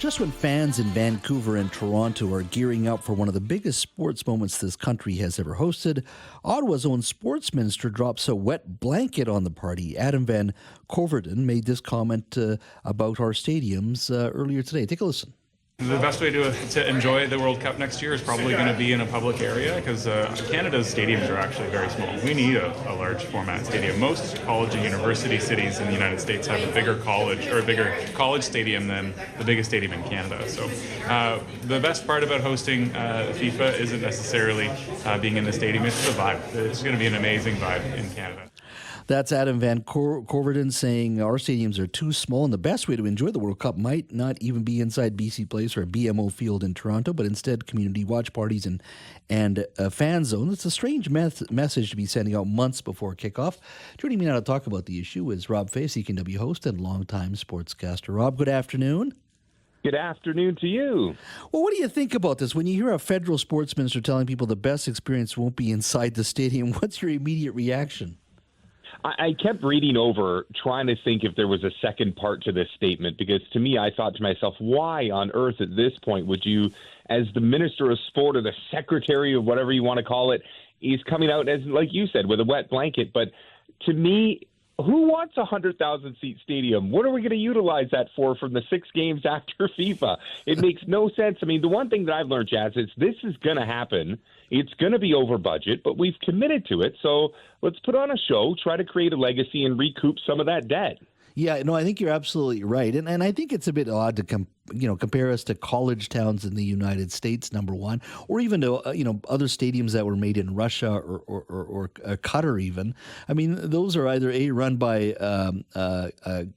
Just when fans in Vancouver and Toronto are gearing up for one of the biggest sports moments this country has ever hosted, Ottawa's own sports minister drops a wet blanket on the party. Adam Van Koeverden made this comment about our stadiums earlier today. Take a listen. The best way to enjoy the World Cup next year is probably going to be in a public area because Canada's stadiums are actually very small. We need a large format stadium. Most college and university cities in the United States have a bigger college stadium than the biggest stadium in Canada. So the best part about hosting FIFA isn't necessarily being in the stadium, it's the vibe. It's going to be an amazing vibe in Canada. That's Adam Van Koeverden saying our stadiums are too small, and the best way to enjoy the World Cup might not even be inside BC Place or a BMO Field in Toronto, but instead community watch parties and fan zones. It's a strange message to be sending out months before kickoff. Joining me now to talk about the issue is Rob Fai, CKNW host and longtime sportscaster. Rob, good afternoon. Good afternoon to you. Well, what do you think about this? When you hear a federal sports minister telling people the best experience won't be inside the stadium, what's your immediate reaction? I kept reading over, trying to think if there was a second part to this statement, because to me, I thought to myself, why on earth at this point would you, as the Minister of Sport or the Secretary of whatever you want to call it, he's coming out, as like you said, with a wet blanket. But to me, who wants a 100,000-seat stadium? What are we going to utilize that for from the 6 games after FIFA? It makes no sense. I mean, the one thing that I've learned, Jas, is this is going to happen. It's going to be over budget, but we've committed to it. So let's put on a show, try to create a legacy, and recoup some of that debt. Yeah, no, I think you're absolutely right. And I think it's a bit odd to compare us to college towns in the United States, number one, or even to other stadiums that were made in Russia or Qatar even. I mean, those are either run by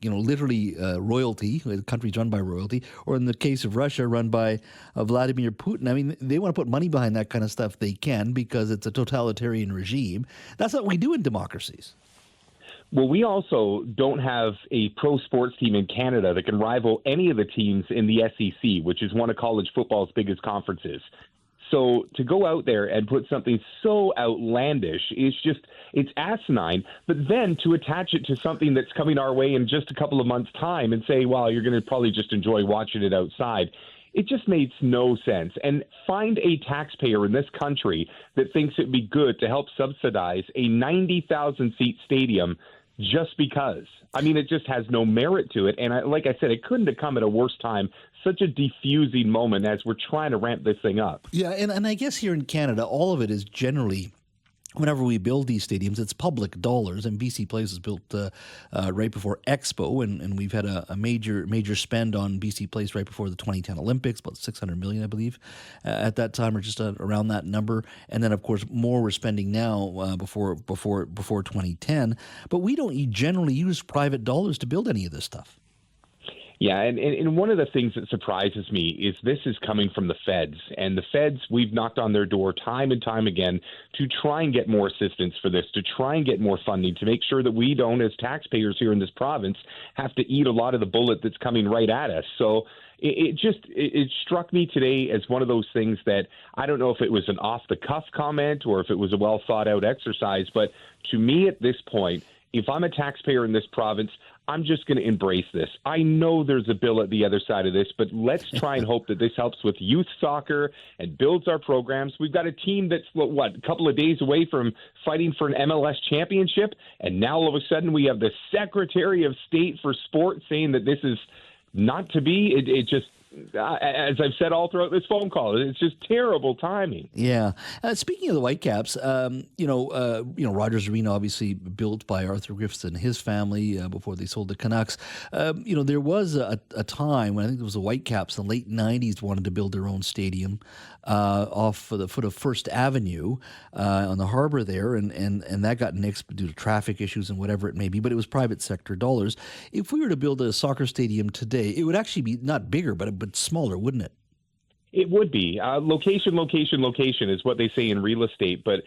literally royalty, countries run by royalty, or in the case of Russia, run by Vladimir Putin. I mean, they want to put money behind that kind of stuff. They can because it's a totalitarian regime. That's what we do in democracies. Well, we also don't have a pro sports team in Canada that can rival any of the teams in the SEC, which is one of college football's biggest conferences. So to go out there and put something so outlandish it's asinine. But then to attach it to something that's coming our way in just a couple of months' time and say, well, you're going to probably just enjoy watching it outside. It just makes no sense. And find a taxpayer in this country that thinks it'd be good to help subsidize a 90,000-seat stadium just because. I mean, it just has no merit to it. And like I said, it couldn't have come at a worse time. Such a defusing moment as we're trying to ramp this thing up. Yeah, and I guess here in Canada, all of it is generally, whenever we build these stadiums, it's public dollars, and BC Place was built right before Expo, and we've had a major spend on BC Place right before the 2010 Olympics, about $600 million, I believe, at that time, or just around that number. And then, of course, more we're spending now before 2010. But we don't generally use private dollars to build any of this stuff. Yeah, and one of the things that surprises me is this is coming from the feds. And the feds, we've knocked on their door time and time again to try and get more assistance for this, to try and get more funding, to make sure that we don't, as taxpayers here in this province, have to eat a lot of the bullet that's coming right at us. So it struck me today as one of those things that I don't know if it was an off-the-cuff comment or if it was a well-thought-out exercise, but to me at this point, if I'm a taxpayer in this province, I'm just going to embrace this. I know there's a bill at the other side of this, but let's try and hope that this helps with youth soccer and builds our programs. We've got a team that's, a couple of days away from fighting for an MLS championship, and now all of a sudden we have the Secretary of State for Sport saying that this is not to be. It just, as I've said all throughout this phone call, it's just terrible timing. Yeah. Speaking of the Whitecaps, Rogers Arena, obviously built by Arthur Griffiths and his family before they sold the Canucks. There was a time when I think it was the Whitecaps in the late 90s wanted to build their own stadium off the foot of First Avenue on the harbor there, and that got nixed due to traffic issues and whatever it may be, but it was private sector dollars. If we were to build a soccer stadium today, it would actually be not bigger, but smaller, wouldn't it? It would be. Location, location, location is what they say in real estate. But,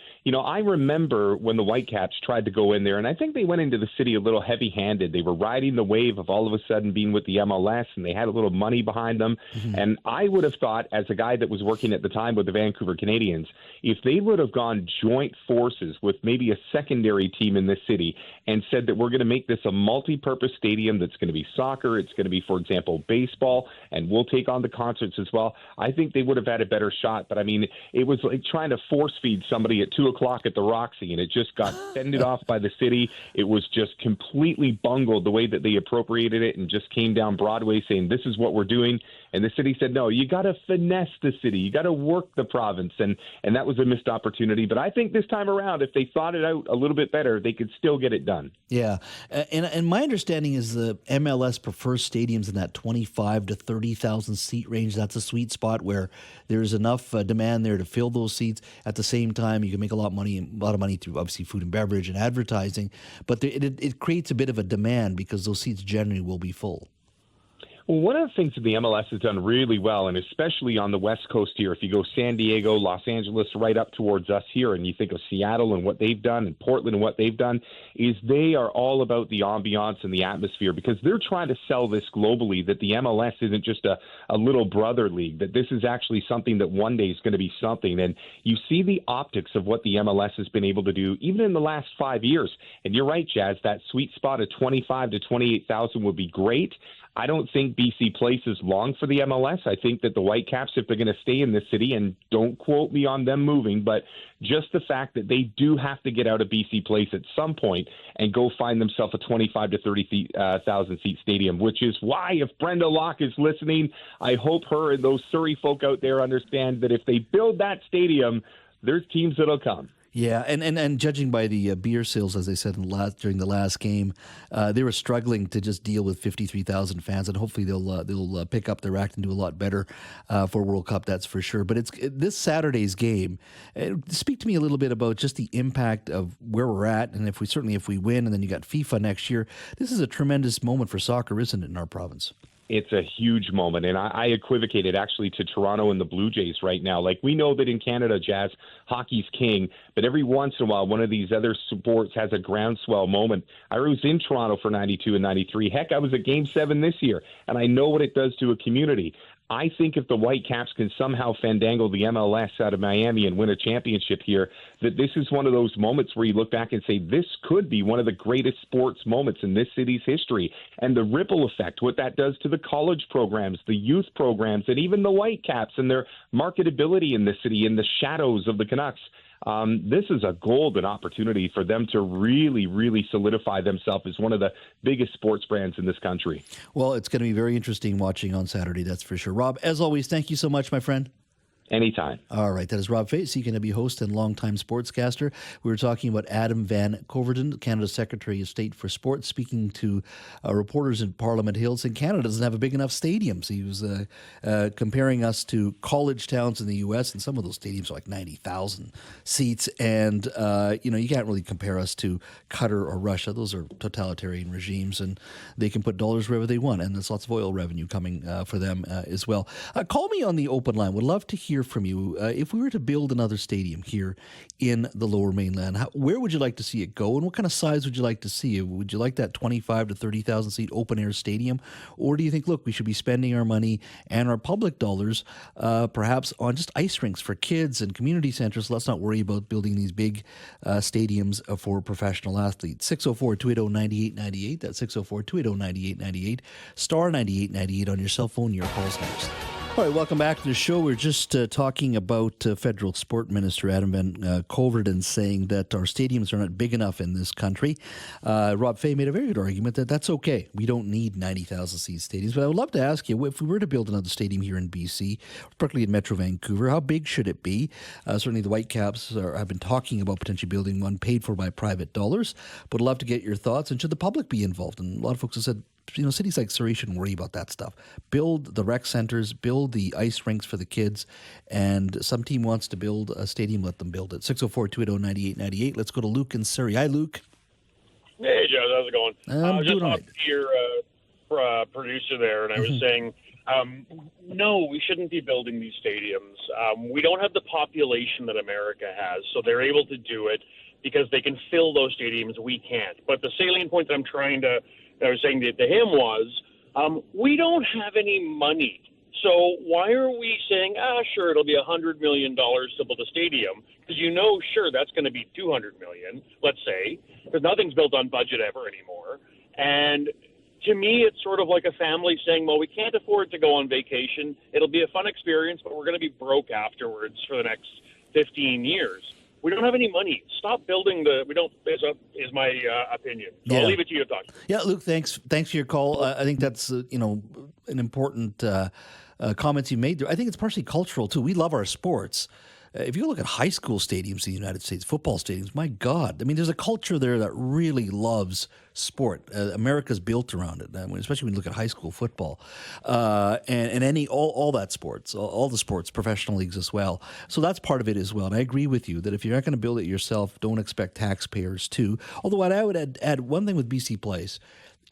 I remember when the Whitecaps tried to go in there, and I think they went into the city a little heavy-handed. They were riding the wave of all of a sudden being with the MLS, and they had a little money behind them. Mm-hmm. And I would have thought, as a guy that was working at the time with the Vancouver Canadians, if they would have gone joint forces with maybe a secondary team in this city and said that we're going to make this a multi-purpose stadium that's going to be soccer, it's going to be, for example, baseball, and we'll take on the concerts as well, I think they would have had a better shot. But, I mean, it was like trying to force-feed somebody at 2 o'clock at the Roxy, and it just got fended off by the city. It was just completely bungled the way that they appropriated it and just came down Broadway saying, this is what we're doing. And the city said, no, you got to finesse the city. You got to work the province. And that was a missed opportunity. But I think this time around, if they thought it out a little bit better, they could still get it done. Yeah. And my understanding is the MLS prefers stadiums in that 25 to 30,000 seat range. That's a sweet spot where there's enough demand there to fill those seats. At the same time, you can make a lot of money through obviously food and beverage and advertising. But it creates a bit of a demand because those seats generally will be full. Well, one of the things that the MLS has done really well, and especially on the West Coast here, if you go San Diego, Los Angeles, right up towards us here, and you think of Seattle and what they've done, and Portland and what they've done, is they are all about the ambiance and the atmosphere, because they're trying to sell this globally, that the MLS isn't just a little brother league, that this is actually something that one day is going to be something. And you see the optics of what the MLS has been able to do, even in the last 5 years. And you're right, Jas, that sweet spot of 25 to 28,000 would be great. I don't think BC Place is long for the MLS. I think that the Whitecaps, if they're going to stay in this city, and don't quote me on them moving, but just the fact that they do have to get out of BC Place at some point and go find themselves a 25 to 30,000 seat stadium, which is why, if Brenda Locke is listening, I hope her and those Surrey folk out there understand that if they build that stadium, there's teams that'll come. Yeah, and judging by the beer sales, as they said during the last game, they were struggling to just deal with 53,000 fans, and hopefully they'll pick up their act and do a lot better for World Cup. That's for sure. But this Saturday's game. Speak to me a little bit about just the impact of where we're at, and if we win, and then you got FIFA next year. This is a tremendous moment for soccer, isn't it, in our province? It's a huge moment, and I equivocated actually to Toronto and the Blue Jays right now. Like, we know that in Canada, Jas, hockey's king, but every once in a while, one of these other sports has a groundswell moment. I was in Toronto for 92 and 93. Heck, I was at Game 7 this year, and I know what it does to a community. I think if the Whitecaps can somehow fandangle the MLS out of Miami and win a championship here, that this is one of those moments where you look back and say, this could be one of the greatest sports moments in this city's history. And the ripple effect, what that does to the college programs, the youth programs, and even the Whitecaps and their marketability in this city in the shadows of the Canucks. This is a golden opportunity for them to really, really solidify themselves as one of the biggest sports brands in this country. Well, it's going to be very interesting watching on Saturday, that's for sure. Rob, as always, thank you so much, my friend. Anytime. All right. That is Rob Fai, CKNW host and longtime sportscaster. We were talking about Adam Van Koeverden, Canada's Secretary of State for Sports, speaking to reporters in Parliament Hill, saying Canada doesn't have a big enough stadium. So he was comparing us to college towns in the U.S., and some of those stadiums are like 90,000 seats. And, you can't really compare us to Qatar or Russia. Those are totalitarian regimes, and they can put dollars wherever they want. And there's lots of oil revenue coming for them as well. Call me on the open line. Would love to hear from you. If we were to build another stadium here in the Lower Mainland, where would you like to see it go, and what kind of size would you like to see? Would you like that 25 to 30,000 seat open air stadium, or do you think, look, we should be spending our money and our public dollars perhaps on just ice rinks for kids and community centers? Let's not worry about building these big stadiums for professional athletes. 604-280-9898. That's 604-280-9898. Star 9898 on your cell phone. Your call's next. All right, welcome back to the show. We're just talking about Federal Sport Minister Adam Van Koeverden saying that our stadiums are not big enough in this country. Rob Fai made a very good argument that that's okay. We don't need 90,000 seat stadiums. But I would love to ask you, if we were to build another stadium here in BC, particularly in Metro Vancouver, how big should it be? Certainly the Whitecaps have been talking about potentially building one paid for by private dollars. But I'd love to get your thoughts. And should the public be involved? And a lot of folks have said, cities like Surrey shouldn't worry about that stuff. Build the rec centers, build the ice rinks for the kids, and some team wants to build a stadium, let them build it. 604-280-9898. Let's go to Luke in Surrey. Hi, Luke. Hey, Joe. How's it going? I'm I was just doing all talking to your producer there, and I was saying No, we shouldn't be building these stadiums. We don't have the population that America has, so they're able to do it because they can fill those stadiums. We can't. But the salient point that I was saying to him was, we don't have any money. So why are we saying, sure, it'll be $100 million to build a stadium? Because sure, that's going to be $200 million, let's say, because nothing's built on budget ever anymore. And to me, it's sort of like a family saying, well, we can't afford to go on vacation. It'll be a fun experience, but we're going to be broke afterwards for the next 15 years. We don't have any money. Stop building is my opinion. So I'll leave it to you to talk. Yeah, Luke, thanks for your call. I think that's, an important comments you made there. I think it's partially cultural, too. We love our sports. If you look at high school stadiums in the United States, football stadiums, my God. I mean, there's a culture there that really loves sport. America's built around it, especially when you look at high school football and all that sports, all the sports, professional leagues as well. So that's part of it as well. And I agree with you that if you're not going to build it yourself, don't expect taxpayers to. Although I would add one thing with BC Place.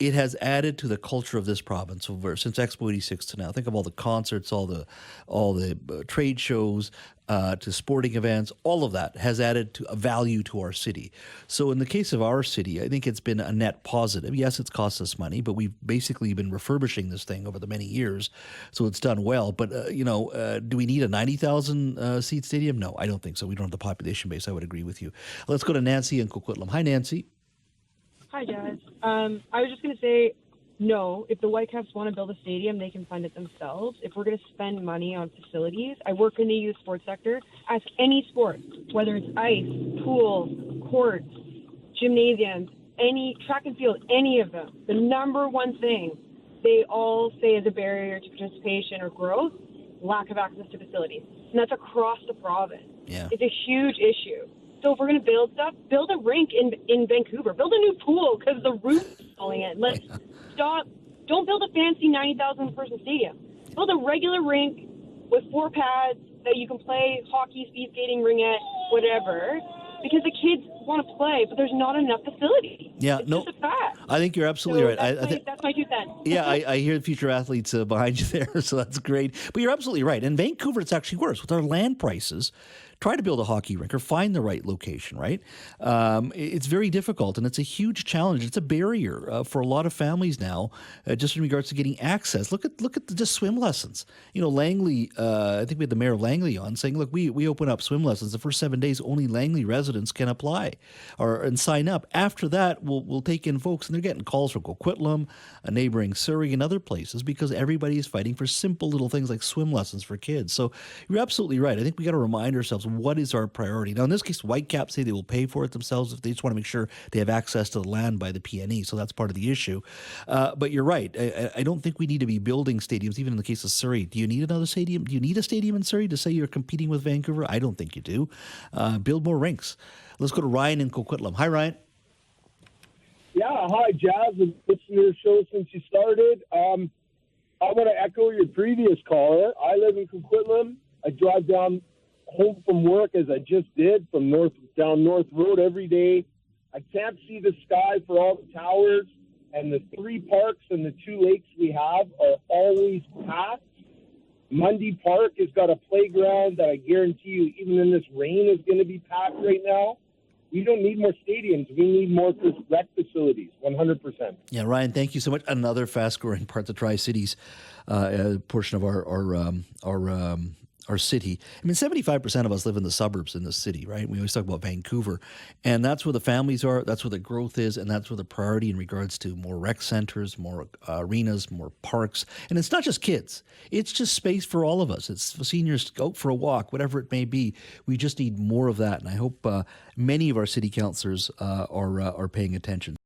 It has added to the culture of this province since Expo 86 to now. Think of all the concerts, all the trade shows, to sporting events. All of that has added to a value to our city. So in the case of our city, I think it's been a net positive. Yes, it's cost us money, but we've basically been refurbishing this thing over the many years, so it's done well. But do we need a 90,000 seat stadium? No, I don't think so. We don't have the population base. I would agree with you. Let's go to Nancy in Coquitlam. Hi, Nancy. Hi, Jas. I was just going to say, no, if the Whitecaps want to build a stadium, they can fund it themselves. If we're going to spend money on facilities, I work in the youth sports sector. Ask any sport, whether it's ice, pool, courts, gymnasiums, any track and field, any of them. The number one thing they all say is a barrier to participation or growth, lack of access to facilities. And that's across the province. Yeah. It's a huge issue. So if we're going to build stuff, build a rink in Vancouver. Build a new pool because the roof is falling in. Let's stop. Don't build a fancy 90,000 person stadium. Build a regular rink with 4 pads that you can play hockey, speed skating, ringette, whatever. Because the kids want to play, but there's not enough facility. Yeah, it's just a fact. I think you're absolutely right. That's my 2 cents. Yeah, I hear the future athletes behind you there, so that's great. But you're absolutely right. In Vancouver, it's actually worse. With our land prices, try to build a hockey rink or find the right location, right? It's very difficult, and it's a huge challenge. It's a barrier for a lot of families now, just in regards to getting access. Look at just swim lessons. Langley, I think we had the mayor of Langley on saying, look, we open up swim lessons. The first 7 days, only Langley residents can apply and sign up. After that, we'll take in folks, and they're getting calls from Coquitlam, a neighboring Surrey, and other places because everybody is fighting for simple little things like swim lessons for kids. So you're absolutely right. I think we got to remind ourselves, what is our priority? Now, in this case, Whitecaps say they will pay for it themselves if they just want to make sure they have access to the land by the PNE. So that's part of the issue. But you're right. I don't think we need to be building stadiums, even in the case of Surrey. Do you need another stadium? Do you need a stadium in Surrey to say you're competing with Vancouver? I don't think you do. Build more rinks. Let's go to Ryan in Coquitlam. Hi, Ryan. Yeah, hi, Jas. I've listened to your show since you started. I want to echo your previous caller. I live in Coquitlam. I drive down home from work, as I just did, from down North Road every day. I can't see the sky for all the towers, and the 3 parks and the 2 lakes we have are always packed. Mundy Park has got a playground that I guarantee you, even in this rain, is going to be packed right now. We don't need more stadiums. We need more rec facilities, 100%. Yeah, Ryan, thank you so much. Another fast-growing part of the Tri-Cities portion of our city. I mean, 75% of us live in the suburbs in this city, right? We always talk about Vancouver, and that's where the families are, that's where the growth is, and that's where the priority in regards to more rec centers, more arenas, more parks. And it's not just kids. It's just space for all of us. It's for seniors to go for a walk, whatever it may be. We just need more of that, and I hope many of our city councillors are paying attention.